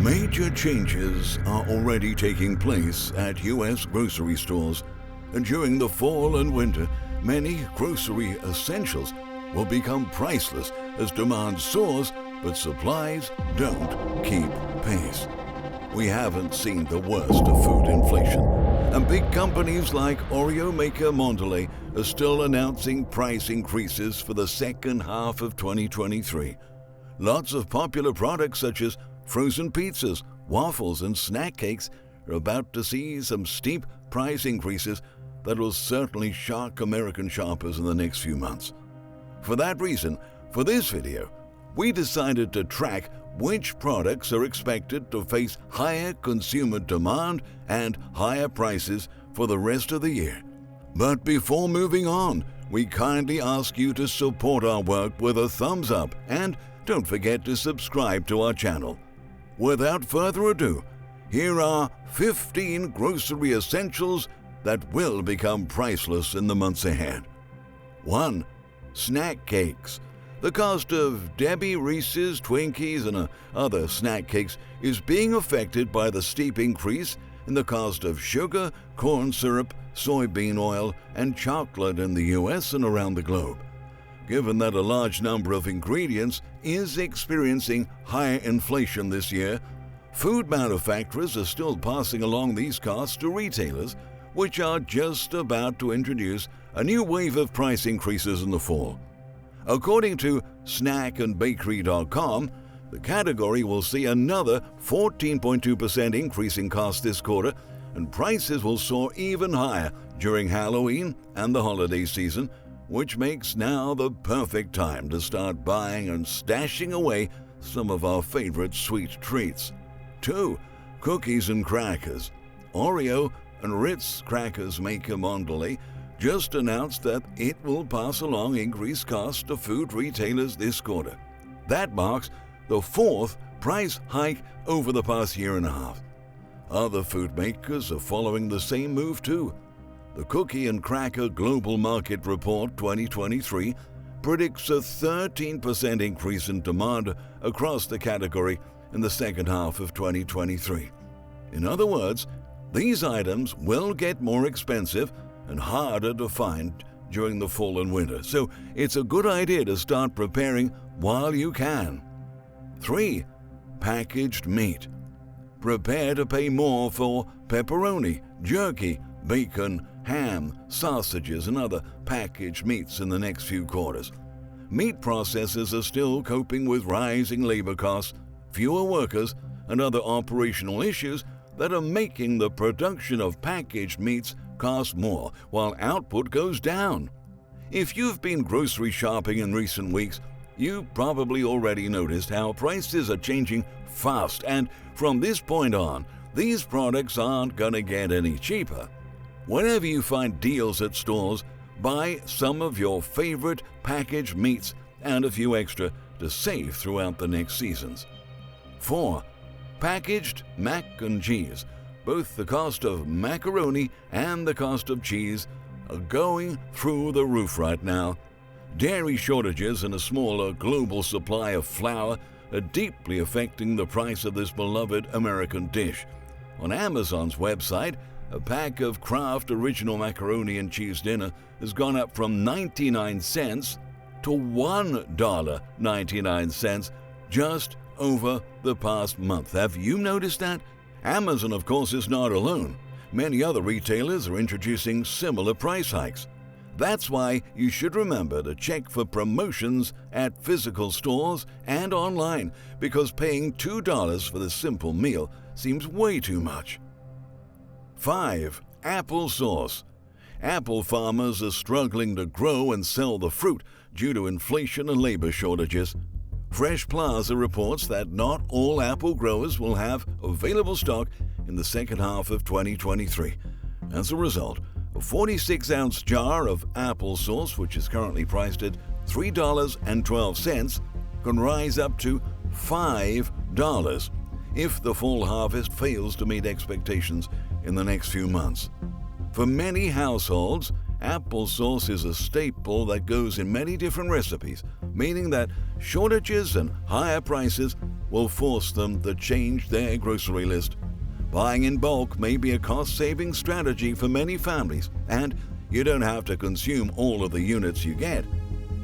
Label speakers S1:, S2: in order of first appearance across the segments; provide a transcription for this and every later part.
S1: Major changes are already taking place at U.S. grocery stores, and during the fall and winter, many grocery essentials will become priceless as demand soars, but supplies don't keep pace. We haven't seen the worst of food inflation, and big companies like Oreo maker Mondelez are still announcing price increases for the second half of 2023. Lots of popular products such as frozen pizzas, waffles, and snack cakes are about to see some steep price increases that will certainly shock American shoppers in the next few months. For that reason, for this video, we decided to track which products are expected to face higher consumer demand and higher prices for the rest of the year. But before moving on, we kindly ask you to support our work with a thumbs up and don't forget to subscribe to our channel. Without further ado, here are 15 grocery essentials that will become priceless in the months ahead. 1. Snack cakes. The cost of Debbie Reese's, Twinkies, and other snack cakes is being affected by the steep increase in the cost of sugar, corn syrup, soybean oil, and chocolate in the US and around the globe. Given that a large number of ingredients is experiencing higher inflation this year, food manufacturers are still passing along these costs to retailers, which are just about to introduce a new wave of price increases in the fall. According to snackandbakery.com, the category will see another 14.2% increase in cost this quarter, and prices will soar even higher during Halloween and the holiday season, which makes now the perfect time to start buying and stashing away some of our favorite sweet treats. 2. Cookies and crackers. Oreo and Ritz crackers maker Mondelez just announced that it will pass along increased costs to food retailers this quarter. That marks the 4th price hike over the past year and a half. Other food makers are following the same move too. The Cookie and Cracker Global Market Report 2023 predicts a 13% increase in demand across the category in the second half of 2023. In other words, these items will get more expensive and harder to find during the fall and winter, so it's a good idea to start preparing while you can. 3. Packaged meat. Prepare to pay more for pepperoni, jerky, bacon, ham, sausages, and other packaged meats in the next few quarters. Meat processors are still coping with rising labor costs, fewer workers, and other operational issues that are making the production of packaged meats cost more while output goes down. If you've been grocery shopping in recent weeks, you probably already noticed how prices are changing fast, and from this point on, these products aren't gonna get any cheaper. Whenever you find deals at stores, buy some of your favorite packaged meats and a few extra to save throughout the next seasons. 4. Packaged mac and cheese. Both the cost of macaroni and the cost of cheese are going through the roof right now. Dairy shortages and a smaller global supply of flour are deeply affecting the price of this beloved American dish. On Amazon's website, a pack of Kraft Original Macaroni and Cheese Dinner has gone up from 99 cents to $1.99 just over the past month. Have you noticed that? Amazon, of course, is not alone. Many other retailers are introducing similar price hikes. That's why you should remember to check for promotions at physical stores and online, because paying $2 for this simple meal seems way too much. 5. Applesauce. Apple farmers are struggling to grow and sell the fruit due to inflation and labor shortages. Fresh Plaza reports that not all apple growers will have available stock in the second half of 2023. As a result, a 46-ounce jar of applesauce, which is currently priced at $3.12, can rise up to $5 if the fall harvest fails to meet expectations in the next few months. For many households, applesauce is a staple that goes in many different recipes, meaning that shortages and higher prices will force them to change their grocery list. Buying in bulk may be a cost-saving strategy for many families, and you don't have to consume all of the units you get.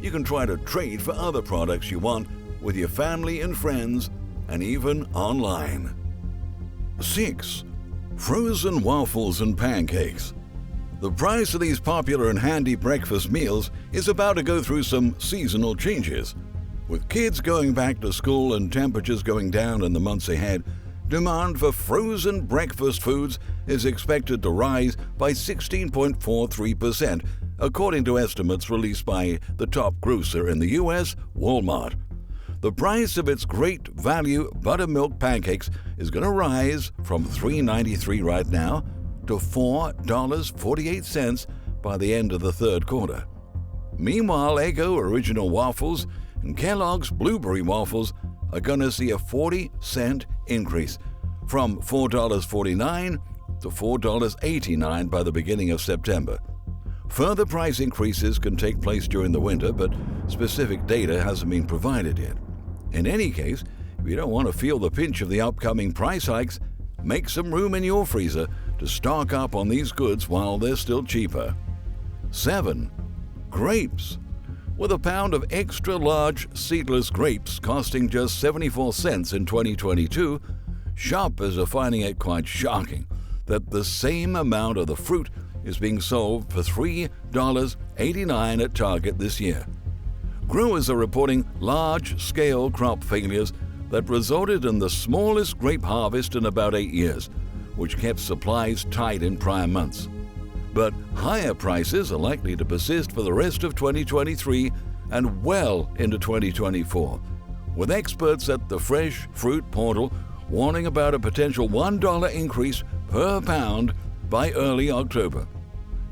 S1: You can try to trade for other products you want with your family and friends, and even online. 6. Frozen waffles and pancakes. The price of these popular and handy breakfast meals is about to go through some seasonal changes. With kids going back to school and temperatures going down in the months ahead, demand for frozen breakfast foods is expected to rise by 16.43%, according to estimates released by the top grocer in the U.S., Walmart. The price of its great value buttermilk pancakes is going to rise from $3.93 right now to $4.48 by the end of the third quarter. Meanwhile, Eggo Original Waffles and Kellogg's Blueberry Waffles are going to see a 40-cent increase from $4.49 to $4.89 by the beginning of September. Further price increases can take place during the winter, but specific data hasn't been provided yet. In any case, if you don't want to feel the pinch of the upcoming price hikes, make some room in your freezer to stock up on these goods while they're still cheaper. 7. Grapes. With a pound of extra-large seedless grapes costing just 74 cents in 2022, shoppers are finding it quite shocking that the same amount of the fruit is being sold for $3.89 at Target this year. Growers are reporting large-scale crop failures that resulted in the smallest grape harvest in about 8 years, which kept supplies tight in prior months. But higher prices are likely to persist for the rest of 2023 and well into 2024, with experts at the Fresh Fruit Portal warning about a potential $1 increase per pound by early October.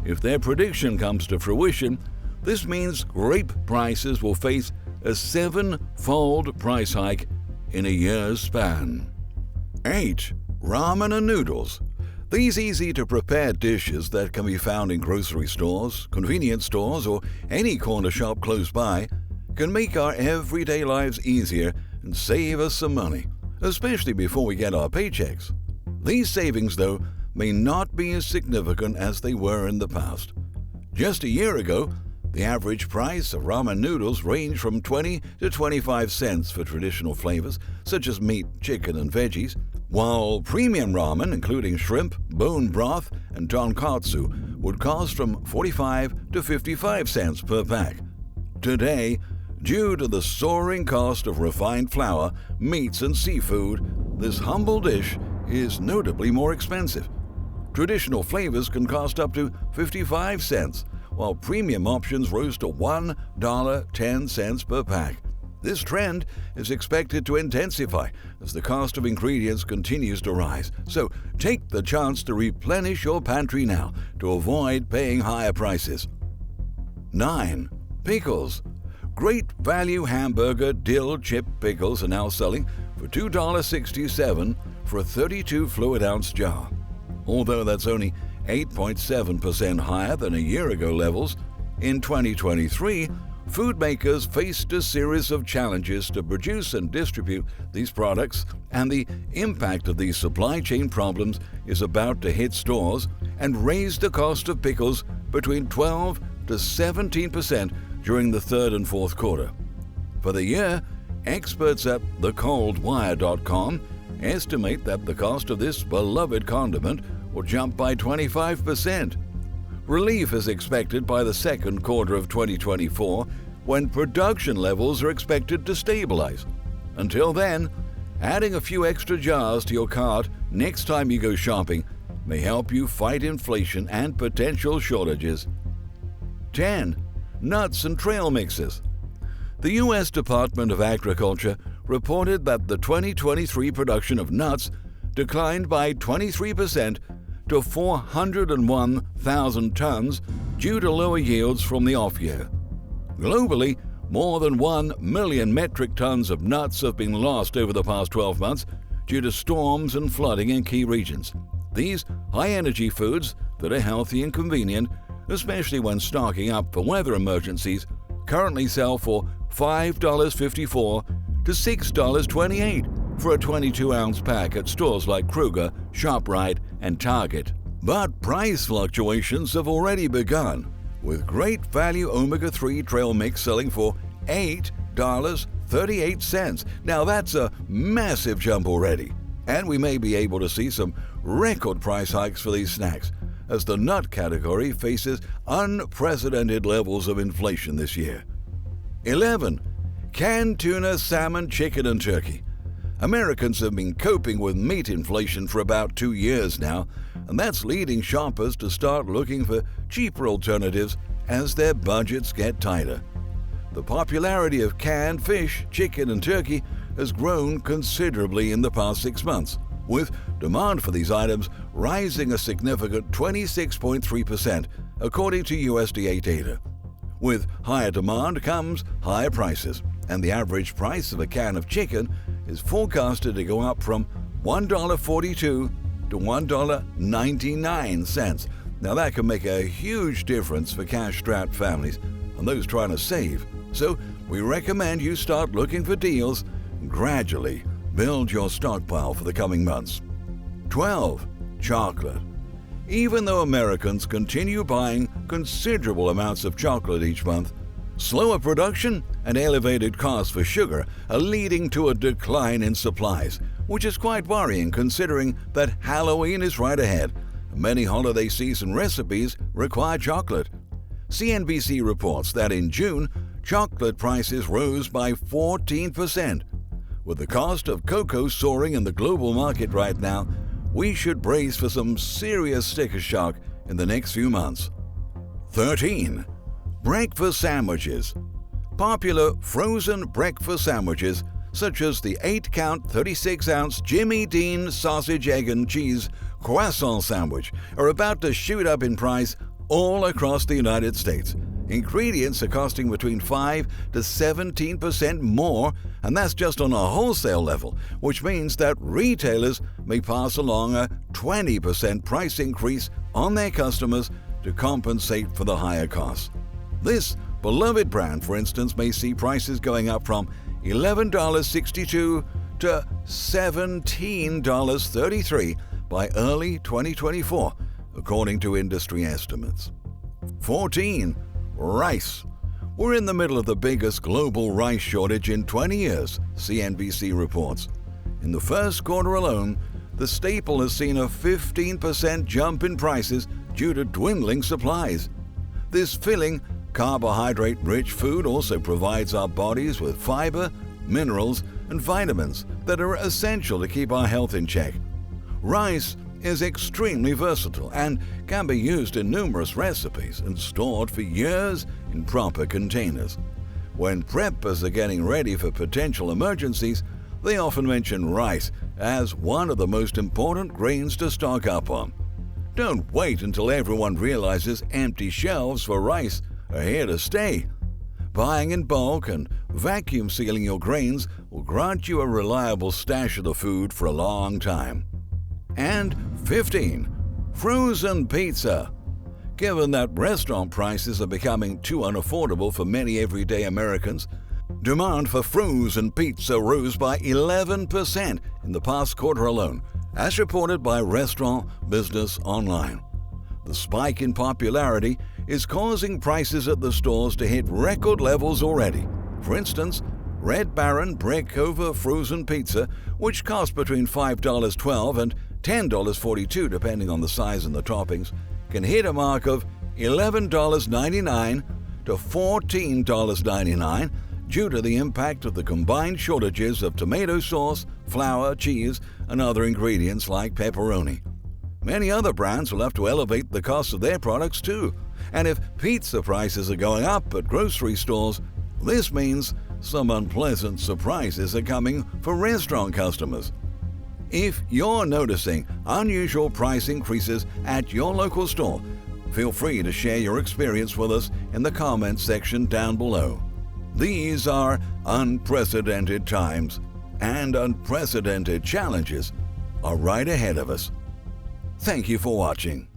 S1: If their prediction comes to fruition, this means grape prices will face a 7-fold price hike in a year's span. 8. Ramen and noodles. These easy-to-prepare dishes that can be found in grocery stores, convenience stores, or any corner shop close by can make our everyday lives easier and save us some money, especially before we get our paychecks. These savings, though, may not be as significant as they were in the past. Just a year ago, the average price of ramen noodles ranged from 20 to 25 cents for traditional flavors, such as meat, chicken, and veggies, while premium ramen, including shrimp, bone broth, and tonkatsu, would cost from 45 to 55 cents per pack. Today, due to the soaring cost of refined flour, meats, and seafood, this humble dish is notably more expensive. Traditional flavors can cost up to 55 cents, while premium options rose to $1.10 per pack. This trend is expected to intensify as the cost of ingredients continues to rise, so take the chance to replenish your pantry now to avoid paying higher prices. 9. Pickles. Great value hamburger dill chip pickles are now selling for $2.67 for a 32 fluid ounce jar. Although that's only 8.7% higher than a year ago levels, in 2023, food makers faced a series of challenges to produce and distribute these products, and the impact of these supply chain problems is about to hit stores and raise the cost of pickles between 12 to 17% during the third and fourth quarter. For the year, experts at thecoldwire.com estimate that the cost of this beloved condiment will jump by 25%. Relief is expected by the second quarter of 2024, when production levels are expected to stabilize. Until then, adding a few extra jars to your cart next time you go shopping may help you fight inflation and potential shortages. 10. Nuts and trail mixes. The U.S. Department of Agriculture reported that the 2023 production of nuts declined by 23% to 401,000 tons due to lower yields from the off-year. Globally, more than 1 million metric tons of nuts have been lost over the past 12 months due to storms and flooding in key regions. These high-energy foods that are healthy and convenient, especially when stocking up for weather emergencies, currently sell for $5.54 to $6.28, for a 22-ounce pack at stores like Kroger, ShopRite, and Target. But price fluctuations have already begun, with great value omega-3 trail mix selling for $8.38. Now that's a massive jump already, and we may be able to see some record price hikes for these snacks as the nut category faces unprecedented levels of inflation this year. 11. Canned tuna, salmon, chicken, and turkey. Americans have been coping with meat inflation for about 2 years now, and that's leading shoppers to start looking for cheaper alternatives as their budgets get tighter. The popularity of canned fish, chicken, and turkey has grown considerably in the past 6 months, with demand for these items rising a significant 26.3%, according to USDA data. With higher demand comes higher prices, and the average price of a can of chicken is forecasted to go up from $1.42 to $1.99. Now that can make a huge difference for cash-strapped families and those trying to save. So we recommend you start looking for deals and gradually build your stockpile for the coming months. 12. Chocolate. Even though Americans continue buying considerable amounts of chocolate each month, slower production and elevated costs for sugar are leading to a decline in supplies, which is quite worrying considering that Halloween is right ahead. Many holiday season recipes require chocolate. CNBC reports that in June, chocolate prices rose by 14%. With the cost of cocoa soaring in the global market right now, we should brace for some serious sticker shock in the next few months. 13. Breakfast sandwiches. Popular frozen breakfast sandwiches, such as the 8-count 36-ounce Jimmy Dean sausage, egg, and cheese croissant sandwich, are about to shoot up in price all across the United States. Ingredients are costing between 5 to 17% more, and that's just on a wholesale level, which means that retailers may pass along a 20% price increase on their customers to compensate for the higher costs. This beloved brand, for instance, may see prices going up from $11.62 to $17.33 by early 2024, according to industry estimates. 14. Rice. We're in the middle of the biggest global rice shortage in 20 years, CNBC reports. In the first quarter alone, the staple has seen a 15% jump in prices due to dwindling supplies. This filling, carbohydrate-rich food also provides our bodies with fiber, minerals, and vitamins that are essential to keep our health in check. Rice is extremely versatile and can be used in numerous recipes and stored for years in proper containers. When preppers are getting ready for potential emergencies, they often mention rice as one of the most important grains to stock up on. Don't wait until everyone realizes empty shelves for rice are here to stay. Buying in bulk and vacuum sealing your grains will grant you a reliable stash of the food for a long time. And 15. Frozen pizza. Given that restaurant prices are becoming too unaffordable for many everyday Americans, demand for frozen pizza rose by 11% in the past quarter alone, as reported by Restaurant Business Online. The spike in popularity is causing prices at the stores to hit record levels already. For instance, Red Baron brick-over frozen pizza, which costs between $5.12 and $10.42 depending on the size and the toppings, can hit a mark of $11.99 to $14.99 due to the impact of the combined shortages of tomato sauce, flour, cheese, and other ingredients like pepperoni. Many other brands will have to elevate the cost of their products too. And if pizza prices are going up at grocery stores, this means some unpleasant surprises are coming for restaurant customers. If you're noticing unusual price increases at your local store, feel free to share your experience with us in the comments section down below. These are unprecedented times, and unprecedented challenges are right ahead of us. Thank you for watching.